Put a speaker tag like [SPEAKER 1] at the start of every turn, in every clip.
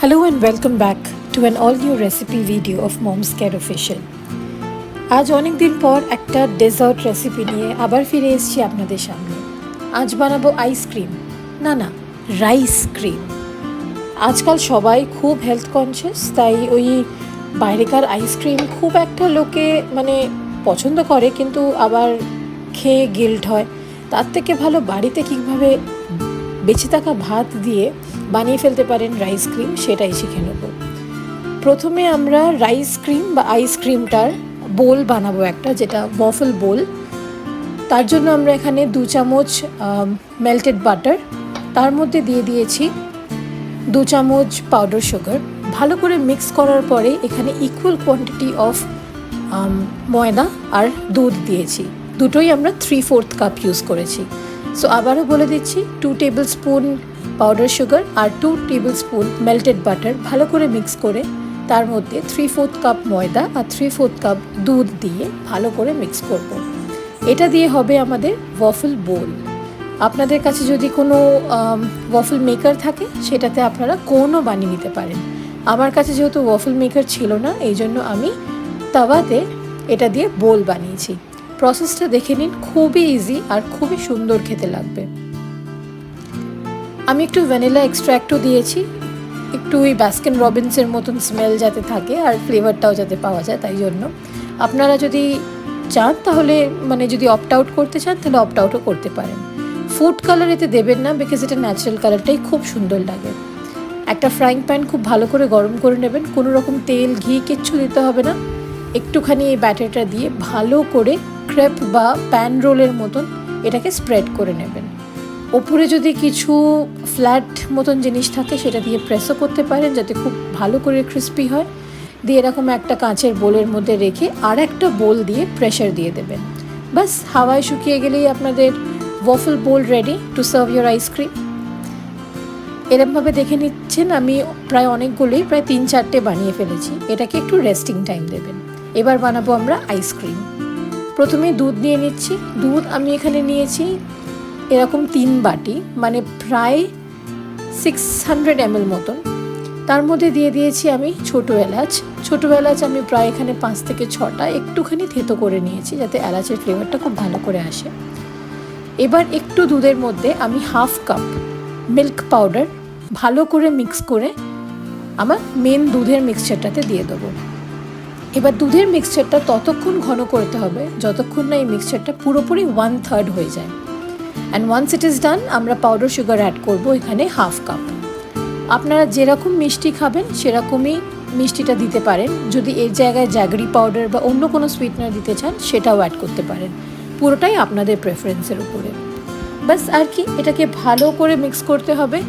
[SPEAKER 1] Hello and welcome back to an all new recipe video of Mom's Care Official. আজ অনেক দিন পর একটা ডেজার্ট রেসিপি নিয়ে আবার ফিরে এসেছি আপনাদের সামনে। আজ বানাবো আইসক্রিম, না রাইস ক্রিম। আজকাল সবাই খুব হেলথ কনসিয়াস, তাই ওই বাইরেকার আইসক্রিম খুব একটা লোকে পছন্দ করে, কিন্তু আবার খেয়ে গিল্ট হয়। তার থেকে ভালো বাড়িতে কীভাবে বেঁচে থাকা ভাত দিয়ে বানিয়ে ফেলতে পারেন রাইস ক্রিম, সেটাই শিখে নেব। প্রথমে আমরা রাইস ক্রিম বা আইসক্রিমটার বোল বানাবো একটা, যেটা ওয়াফল বোল। তার জন্য আমরা এখানে 2 চামচ মেল্টেড বাটার, তার মধ্যে দিয়ে দিয়েছি 2 চামচ পাউডার সুগার। ভালো করে মিক্স করার পরে এখানে ইকুয়াল কোয়ান্টিটি অফ ময়দা আর দুধ দিয়েছি। দুটোই আমরা 3/4 কাপ ইউজ করেছি। সো আবারও বলে দিচ্ছি, 2 টেবিল স্পুন পাউডার সুগার আর 2 টেবিল স্পুন মেল্টেড বাটার ভালো করে মিক্স করে তার মধ্যে 3/4 কাপ ময়দা আর 3/4 কাপ দুধ দিয়ে ভালো করে মিক্স করব। এটা দিয়ে হবে আমাদের ওয়াফল বোল। আপনাদের কাছে যদি কোনো ওয়াফল মেকার থাকে সেটাতে আপনারা কোনও বানিয়ে নিতে পারেন। আমার কাছে যেহেতু ওয়াফল মেকার ছিল না, এই জন্য আমি তাওয়াতে এটা দিয়ে বোল বানিয়েছি। প্রসেসটা দেখে নিন, খুবই ইজি আর খুবই সুন্দর খেতে লাগবে। আমি একটু ভ্যানিলা এক্সট্র্যাক্টও দিয়েছি, একটু ওই বাস্কিন রবিন্সের মতন স্মেল যাতে থাকে আর ফ্লেভারটাও যাতে পাওয়া যায়, তাই জন্য। আপনারা যদি চান তাহলে যদি অপ্ট আউট করতে চান তাহলে অপ্ট আউটও করতে পারেন। ফুড কালার এতে দেবেন না, বিকজ এটা ন্যাচারাল কালারটাই খুব সুন্দর লাগে। একটা ফ্রাইং প্যান খুব ভালো করে গরম করে নেবেন, কোনো রকম তেল ঘি কিচ্ছু দিতে হবে না। একটুখানি এই ব্যাটারটা দিয়ে ভালো করে ক্রেপ বা প্যান রোলের মতন এটাকে স্প্রেড করে নেবেন। ওপরে যদি কিছু ফ্ল্যাট মতন জিনিস থাকে সেটা দিয়ে প্রেসও করতে পারেন, যাতে খুব ভালো করে ক্রিস্পি হয়। দিয়ে এরকম একটা কাঁচের বোলের মধ্যে রেখে আর একটা বোল দিয়ে প্রেশার দিয়ে দেবেন। বাস হাওয়ায় শুকিয়ে গেলেই আপনাদের waffle bowl ready to serve your ice cream. এরকমভাবে দেখে নিচ্ছেন আমি প্রায় অনেকগুলোই, প্রায় 3-4টে বানিয়ে ফেলেছি। এটাকে একটু রেস্টিং টাইম দেবেন। এবার বানাবো আমরা আইসক্রিম। প্রথমে দুধ নিয়ে নিচ্ছি। দুধ আমি এখানে নিয়েছি এরকম 3 বাটি, প্রায় 600 ml মতন। তার মধ্যে দিয়ে দিয়েছি আমি ছোটো এলাচ আমি প্রায় এখানে 5 থেকে 6টা একটুখানি থেতো করে নিয়েছি, যাতে এলাচের ফ্লেভারটা খুব ভালো করে আসে। এবার একটু দুধের মধ্যে আমি 1/2 কাপ মিল্ক পাউডার ভালো করে মিক্স করে আমার মেন দুধের মিক্সচারটাতে দিয়ে দেবো। এবার দুধের মিক্সচারটা ততক্ষণ ঘন করতে হবে যতক্ষণ না এই মিক্সচারটা পুরোপুরি 1/3 হয়ে যায়। And once it is done, আমরা পাউডার সুগার অ্যাড করবো এখানে 1/2 কাপ। আপনারা যেরকম মিষ্টি খাবেন সেরকমই মিষ্টিটা দিতে পারেন। যদি এর জায়গায় জ্যাগরি পাউডার বা অন্য কোনো সুইটনার দিতে চান সেটাও অ্যাড করতে পারেন। পুরোটাই আপনাদের প্রেফারেন্সের উপরে। বাস আর কি, এটাকে ভালো করে মিক্স করতে হবে।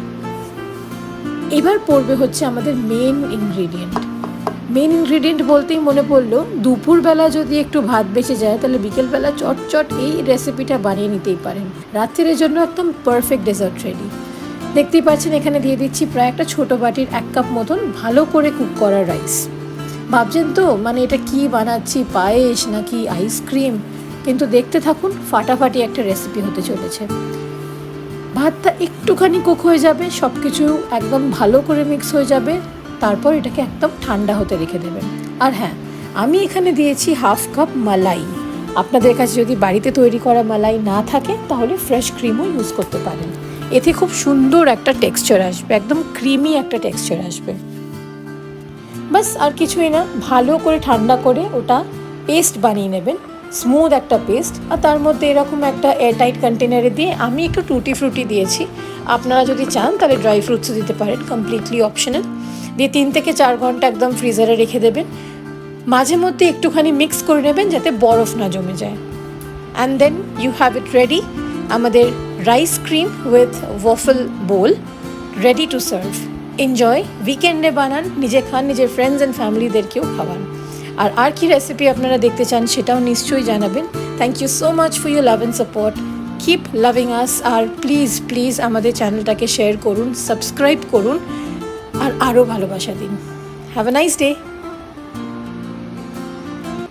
[SPEAKER 1] এবার পড়বে হচ্ছে আমাদের মেন ইনগ্রিডিয়েন্ট বলতেই মনে পড়লো, দুপুরবেলা যদি একটু ভাত বেঁচে যায় তাহলে বিকেলবেলা চটচট এই রেসিপিটা বানিয়ে নিতেই পারেন। রাত্রের জন্য একদম পারফেক্ট ডেজার্ট রেডি। দেখতেই পাচ্ছেন এখানে দিয়ে দিচ্ছি প্রায় একটা ছোটো বাটির 1 কাপ মতন ভালো করে কুক করা রাইস। ভাবছেন তো এটা কি বানাচ্ছি, পায়েস নাকি আইসক্রিম? কিন্তু দেখতে থাকুন, ফাটাফাটি একটা রেসিপি হতে চলেছে। ভাতটা একটুখানি কুক হয়ে যাবে, সব কিছু একদম ভালো করে মিক্স হয়ে যাবে। তারপর এটাকে একদম ঠান্ডা হতে রেখে দেবেন। আর হ্যাঁ, আমি এখানে দিয়েছি 1/2 কাপ মালাই। আপনাদের কাছে যদি বাড়িতে তৈরি করা মালাই না থাকে তাহলে ফ্রেশ ক্রিমও ইউজ করতে পারেন। এতে খুব সুন্দর একটা টেক্সচার আসবে, একদম ক্রিমি একটা টেক্সচার আসবে। বাস আর কিছুই না, ভালো করে ঠান্ডা করে ওটা পেস্ট বানিয়ে নেবেন, স্মুথ একটা পেস্ট। আর তার মধ্যে এরকম একটা এয়ারটাইট কন্টেনারে দিয়ে আমি একটু টুটি ফ্রুটি দিয়েছি। আপনারা যদি চান তাহলে ড্রাই ফ্রুটসও দিতে পারেন, কমপ্লিটলি অপশনাল। দিয়ে 3 থেকে 4 ঘন্টা একদম ফ্রিজারে রেখে দেবেন। মাঝে মধ্যে একটুখানি মিক্স করে নেবেন যাতে বরফ না জমে যায়। And then you have it ready, আমাদের rice cream with waffle bowl ready to serve. Enjoy, উইকেন্ডে বানান, নিজে খান, নিজের ফ্রেন্ডস অ্যান্ড ফ্যামিলিদেরকেও খাওয়ান। আর কি রেসিপি আপনারা দেখতে চান সেটাও নিশ্চয়ই জানাবেন। Thank you so much for your love and support. Keep loving us. আর প্লিজ আমাদের চ্যানেলটাকে শেয়ার করুন, সাবস্ক্রাইব করুন আর আরও ভালোবাসা দিন। Have a nice day.